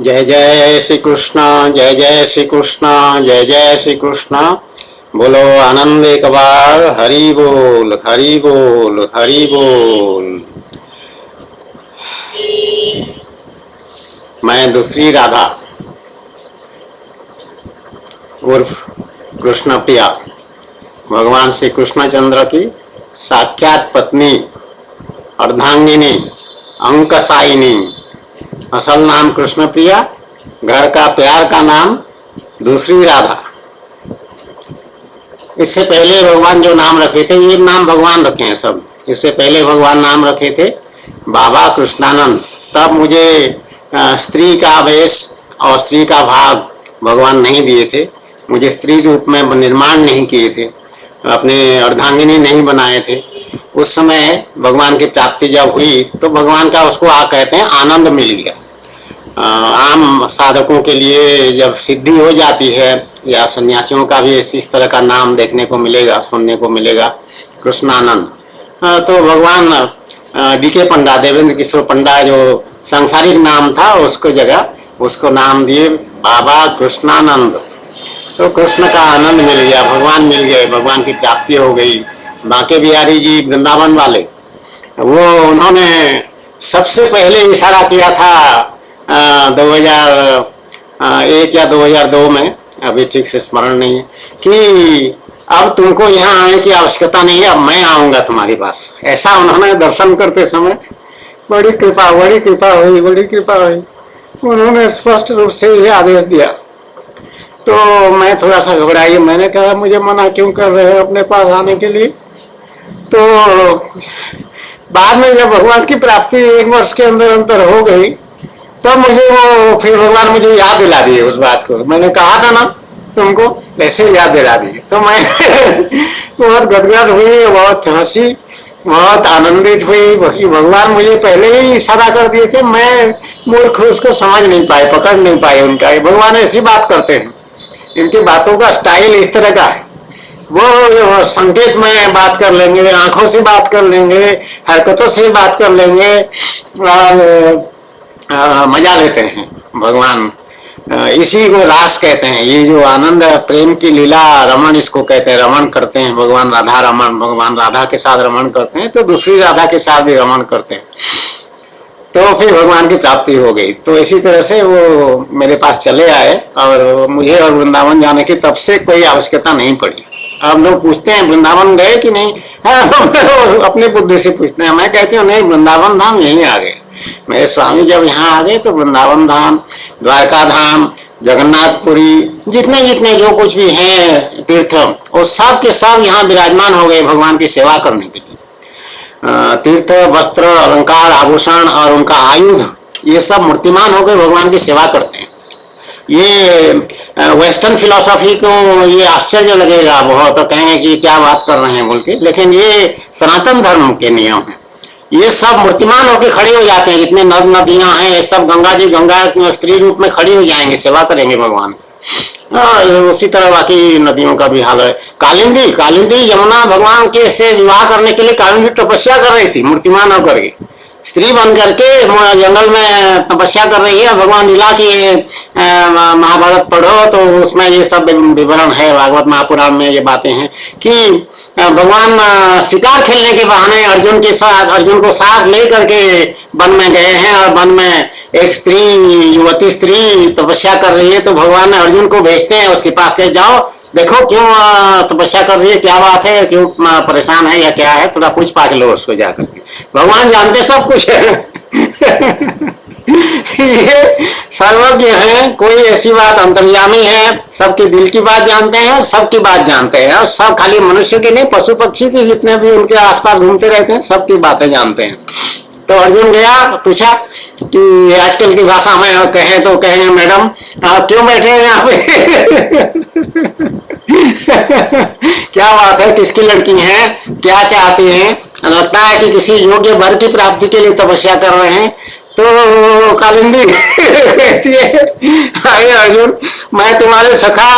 जय जय श्री कृष्ण, जय जय श्री कृष्ण, जय जय श्री कृष्ण। बोलो आनंद एक बार, हरि बोल हरि बोल हरि बोल। मैं दूसरी राधा उर्फ कृष्ण प्रिया, भगवान श्री कृष्णचंद्र की साक्षात पत्नी, अर्धांगिनी, अंकसायिनी। असल नाम कृष्ण प्रिया, घर का प्यार का नाम दूसरी राधा। इससे पहले भगवान जो नाम रखे थे, ये नाम भगवान रखे हैं सब। इससे पहले भगवान नाम रखे थे बाबा कृष्णानंद। तब मुझे स्त्री का वेश और स्त्री का भाव भगवान नहीं दिए थे, मुझे स्त्री रूप में निर्माण नहीं किए थे, अपने अर्धांगिनी नहीं बनाए थे। उस समय भगवान की प्राप्ति जब हुई तो भगवान का उसको कहते हैं आनंद मिल गया। आम साधकों के लिए जब सिद्धि हो जाती है, या सन्यासियों का भी इस तरह का नाम देखने को मिलेगा, सुनने को मिलेगा, कृष्णानंद। तो भगवान डीके पंडा, देवेंद्र किशोर पंडा जो सांसारिक नाम था, उसको जगह उसको नाम दिए बाबा कृष्णानंद। तो कृष्ण का आनंद मिल गया, भगवान मिल गए, भगवान की प्राप्ति हो गई। बांके बिहारी जी वृंदावन वाले, वो उन्होंने सबसे पहले इशारा किया था 2001 या 2002 में, अभी ठीक से स्मरण नहीं है, कि अब तुमको यहाँ आने की आवश्यकता नहीं है, अब मैं आऊंगा तुम्हारे पास। ऐसा उन्होंने दर्शन करते समय बड़ी कृपा हुई, बड़ी कृपा हुई। उन्होंने स्पष्ट रूप से यह आदेश दिया। तो मैं थोड़ा सा घबराई, मैंने कहा मुझे मना क्यों कर रहे हो अपने पास आने के लिए। तो बाद में जब भगवान की प्राप्ति 1 वर्ष के अंदर अंतर हो गई, तो मुझे वो फिर भगवान मुझे याद दिला दिए उस बात को। मैंने कहा था ना तुमको, ऐसे याद दिला दिए। तो मैं बहुत गदगद हुई, बहुत हंसी, बहुत आनंदित हुई। भगवान मुझे पहले ही इशारा कर दिए थे, मैं मूर्ख उसको समझ नहीं पाए, पकड़ नहीं पाए उनका। भगवान ऐसी बात करते हैं, इनकी बातों का स्टाइल इस तरह का है। वो संकेत में बात कर लेंगे, आंखों से बात कर लेंगे, हरकतों से बात कर लेंगे, और मजा लेते हैं भगवान। इसी को रास कहते हैं। ये जो आनंद प्रेम की लीला, रमण इसको कहते हैं। रमण करते हैं भगवान, राधा रमण, भगवान राधा के साथ रमण करते हैं, तो दूसरी राधा के साथ भी रमण करते हैं। तो फिर भगवान की प्राप्ति हो गई। तो इसी तरह से वो मेरे पास चले आए, और मुझे और वृंदावन जाने की तब से कोई आवश्यकता नहीं पड़ी। अब लोग पूछते हैं वृंदावन गए कि नहीं, अपनी बुद्धि से पूछते हैं। मैं कहती हूँ नहीं, वृंदावन धाम यहीं आ गए। मेरे स्वामी जब यहाँ आ गए तो वृंदावन धाम, द्वारका धाम, जगन्नाथपुरी, जितने जितने जो कुछ भी हैं तीर्थ, वो सब के सब यहाँ विराजमान हो गए भगवान की सेवा करने के लिए। तीर्थ, वस्त्र, अलंकार, आभूषण और उनका आयुध, ये सब मूर्तिमान होकर भगवान की सेवा करते हैं। ये वेस्टर्न फिलॉसफी को ये आश्चर्य लगेगा बहुत, तो कहेंगे कि क्या बात कर रहे हैं बोल के, लेकिन ये सनातन धर्म के नियम है। ये सब मूर्तिमान होकर खड़े हो जाते हैं। जितने नद नदियां हैं, ये सब गंगा जी, गंगा स्त्री रूप में खड़ी हो जाएंगे, सेवा करेंगे भगवान। उसी तरह बाकी नदियों का भी हाल है। कालिंदी, कालिंदी यमुना भगवान के से विवाह करने के लिए कालिंदी तपस्या कर रही थी, मूर्तिमान होकर के, स्त्री बन करके जंगल में तपस्या कर रही है। भगवान लीला की महाभारत पढ़ो तो उसमें ये सब विवरण है, भागवत महापुराण में ये बातें हैं कि भगवान शिकार खेलने के बहाने अर्जुन को साथ ले करके वन में गए हैं, और वन में एक स्त्री, युवती स्त्री तपस्या कर रही है। तो भगवान अर्जुन को भेजते हैं उसके पास, कहे जाओ देखो क्यों तपस्या कर रही है, क्या बात है, क्यों परेशान है या क्या है, थोड़ा पूछ पाछ लो उसको जाकर के। भगवान जानते सब कुछ है। ये सर्वज्ञ है, कोई ऐसी बात, अंतर्यामी है, सबके दिल की बात जानते हैं, सबकी बात जानते हैं। और सब खाली मनुष्य की नहीं, पशु पक्षी की जितने भी उनके आसपास घूमते रहते हैं, सबकी बातें जानते हैं। तो अर्जुन गया, पूछा कि आजकल की भाषा में कहे तो कहेंगे मैडम आप क्यों बैठे हैं यहाँ पे। क्या बात है, किसकी लड़की हैं, क्या चाहती हैं। लगता है कि किसी योग्य वर की प्राप्ति के लिए तपस्या कर रहे हैं। तो कालिंदी कहती है अरे अर्जुन, मैं तुम्हारे सखा,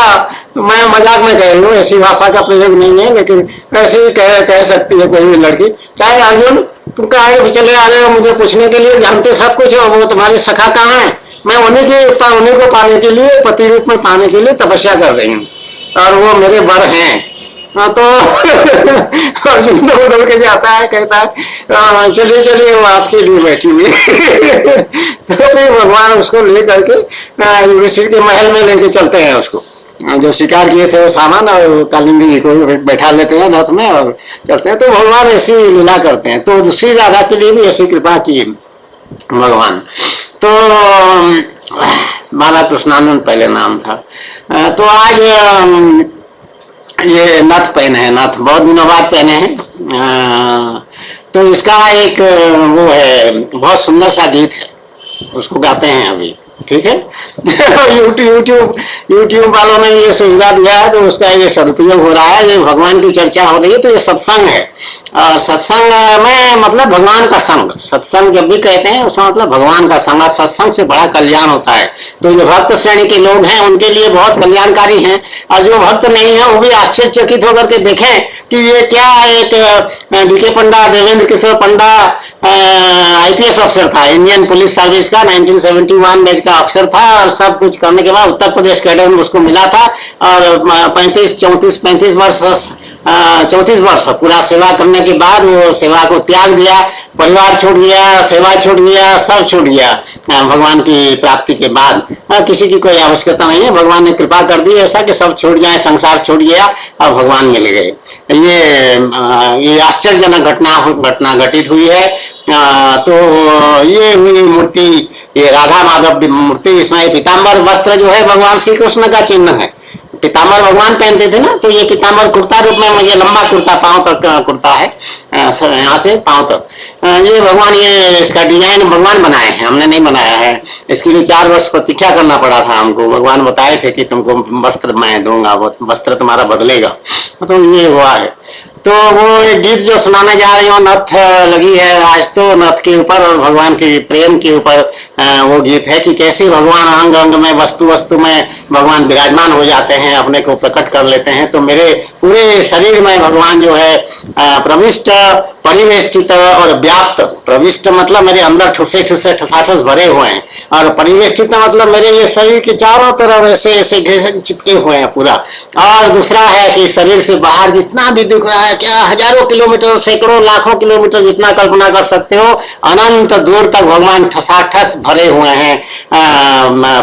मैं मजाक में कह रही हूँ, ऐसी भाषा का प्रयोग नहीं है, लेकिन ऐसे ही कह सकती है कोई भी लड़की। क्या है अर्जुन, तुम कहा चले आ रहे हो मुझे पूछने के लिए, जानते सब कुछ हो, वो तुम्हारे सखा कहाँ है। मैं उन्हीं को पाने के लिए, पति रूप में पाने के लिए तपस्या कर रही हूँ, और वो मेरे वर हैं। तो अर्जुन तो उड़ल के जाता है, कहता है चलिए चलिए वो आपके लिए बैठी हुई तो फिर भगवान उसको ले करके युधिष्ठिर के महल में लेके चलते हैं उसको। जो शिकार किए थे वो सामान और कालिंदी जी को बैठा लेते हैं रथ में और चलते हैं। तो भगवान ऐसी लीला करते हैं। तो श्री राधा के लिए भी ऐसी कृपा की भगवान। तो बाला कृष्णानंद पहले नाम था। तो आज ये नथ पहने हैं, नथ बहुत दिनों बाद पहने हैं। तो इसका एक वो है, बहुत सुंदर सा गीत है, उसको गाते हैं अभी, ठीक है। यूट्यूब वालों ने ये सुविधा दिया है तो उसका ये सदुपयोग हो रहा है। ये भगवान की चर्चा हो रही है, तो ये सत्संग है। और सत्संग में मतलब भगवान का संग, सत्संग जब भी कहते हैं उसका मतलब भगवान का संग। सत्संग से बड़ा कल्याण होता है। तो जो भक्त श्रेणी के लोग हैं उनके लिए बहुत कल्याणकारी हैं, और जो भक्त नहीं है वो भी आश्चर्यचकित होकर के देखें कि ये क्या, एक डीके पंडा, देवेंद्र किशोर पंडा आईपीएस अफसर था, इंडियन पुलिस सर्विस का 1971 बैच का अफसर था, और सब कुछ करने के बाद उत्तर प्रदेश कैडर में उसको मिला था। और 35 वर्ष 34 वर्ष पूरा सेवा करने के बाद वो सेवा को त्याग दिया, परिवार छोड़ दिया, सेवा छोड़ दिया, सब छोड़ दिया भगवान की प्राप्ति के बाद। किसी की कोई आवश्यकता नहीं है, भगवान ने कृपा कर दी ऐसा कि सब छोड़ जाए, संसार छोड़ गया और भगवान मिल गए। ये आश्चर्यजनक घटना घटित हुई है। तो ये हुई मूर्ति, ये राधा माधव मूर्ति। इसमें पीताम्बर वस्त्र जो है भगवान श्री कृष्ण का चिन्ह है। पीताम्बर भगवान पहनते थे ना, तो ये पीताम्बर कुर्ता रूप में, मुझे लंबा कुर्ता, पांव तक कुर्ता है, यहाँ से पांव तक। ये भगवान, ये इसका डिजाइन भगवान बनाए हैं, हमने नहीं बनाया है। इसके लिए 4 वर्ष प्रतीक्षा करना पड़ा था हमको। भगवान बताए थे कि तुमको वस्त्र मैं दूंगा, वस्त्र तुम्हारा बदलेगा। तो ये हुआ है। तो वो एक गीत जो सुनाने जा रही हूँ, नथ लगी है आज, तो नथ के ऊपर और भगवान के प्रेम के ऊपर वो गीत है कि कैसे भगवान अंग अंग में, वस्तु वस्तु में भगवान विराजमान हो जाते हैं, अपने को प्रकट कर लेते हैं। तो मेरे पूरे शरीर में भगवान जो है प्रविष्ट, परिवेष्टित और व्याप्त। प्रविष्ट मतलब मेरे अंदर ठुसे ठुसे ठसाठस भरे हुए हैं, और परिवेष्टित मतलब मेरे ये शरीर के चारों तरफ ऐसे ऐसे घेरे चिपके हुए हैं पूरा। और दूसरा है कि शरीर से बाहर जितना भी दिख रहा है, क्या हजारों किलोमीटर, सैकड़ों लाखों किलोमीटर जितना कल्पना कर सकते हो, अनंत दूर तक भगवान ठसाठस भरे हुए हैं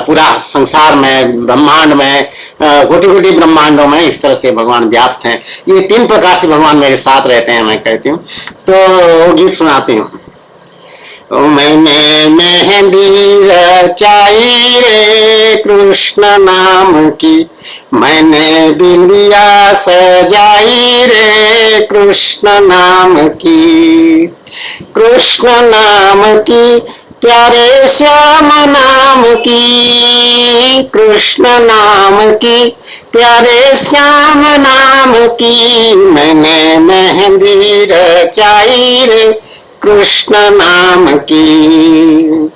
पूरा संसार में, ब्रह्मांड में, कोटि कोटि ब्रह्मांडों में। इस तरह से भगवान व्याप्त हैं। ये 3 प्रकार से भगवान मेरे साथ रहते हैं, मैं कहती हूँ। तो वो गीत सुनाती हूँ। मैंने मेहंदी रचाई रे कृष्ण नाम की, मैंने बिंदिया सजाई रे कृष्ण नाम की, कृष्ण नाम की, प्यारे श्याम नाम की, कृष्ण नाम की, प्यारे श्याम नाम की, मैंने मेहंदी रचाई रे कृष्ण नाम की।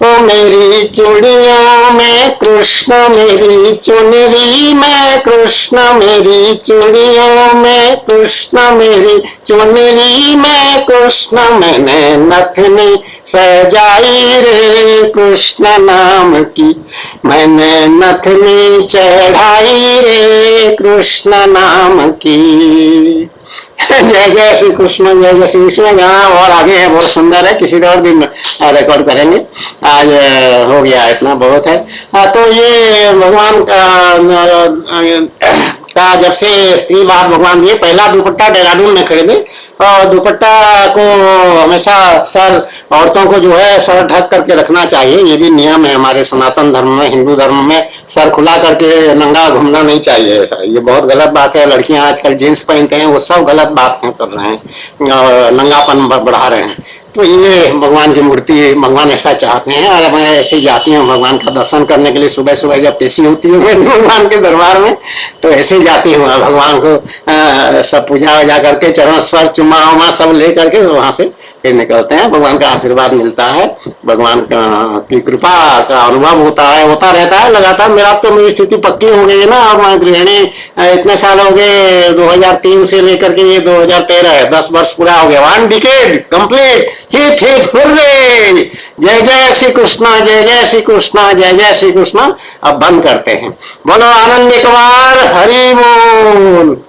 ओ मेरी चूड़ियों में कृष्ण, मेरी चुनरी में कृष्ण, मेरी चूड़ियों में कृष्ण, मेरी चुनरी में कृष्ण, मैंने नथनी सजाई रे कृष्ण नाम की, मैंने नथनी चढ़ाई रे कृष्ण नाम की। जय जय श्री कृष्ण, जय जय श्री कृष्ण। गाना और आगे है, बहुत सुंदर है, किसी और दिन रिकॉर्ड करेंगे। आज हो गया, इतना बहुत है। तो ये भगवान का जब से स्त्री बात भगवान दिए, पहला दुपट्टा देहरादून में खरीदे, और दुपट्टा को हमेशा सर, औरतों को जो है सर ढक करके रखना चाहिए। ये भी नियम है हमारे सनातन धर्म में, हिंदू धर्म में। सर खुला करके नंगा घूमना नहीं चाहिए, ऐसा ये बहुत गलत बात है। लड़कियां आजकल जींस पहनते हैं, वो सब गलत बात कर रहे हैं और नंगापन बढ़ा रहे हैं। तो ये भगवान की मूर्ति, भगवान ऐसा चाहते हैं। और मैं ऐसे ही जाती हूँ भगवान का दर्शन करने के लिए। सुबह सुबह जब पेशी होती है मेरी भगवान के दरबार में, तो ऐसे ही जाती हूँ भगवान को सब पूजा वूजा करके, चरण स्पर्श, चुम्मा उमा सब ले करके वहां से फिर निकलते हैं, भगवान का आशीर्वाद मिलता है, भगवान की कृपा का अनुभव होता रहता है लगातार। मेरा तो मेरी स्थिति पक्की हो गई है ना, अब मैं गृहिणी इतने साल हो गए, 2003 से लेकर के ये 2013 है, 10 वर्ष पूरा हो गया, 1 decade complete. Hip hip hurray, जय जय श्री कृष्णा, जय जय श्री कृष्णा, जय जय श्री कृष्णा। अब बंद करते हैं। बोलो आनंद कुमार, हरि बोल।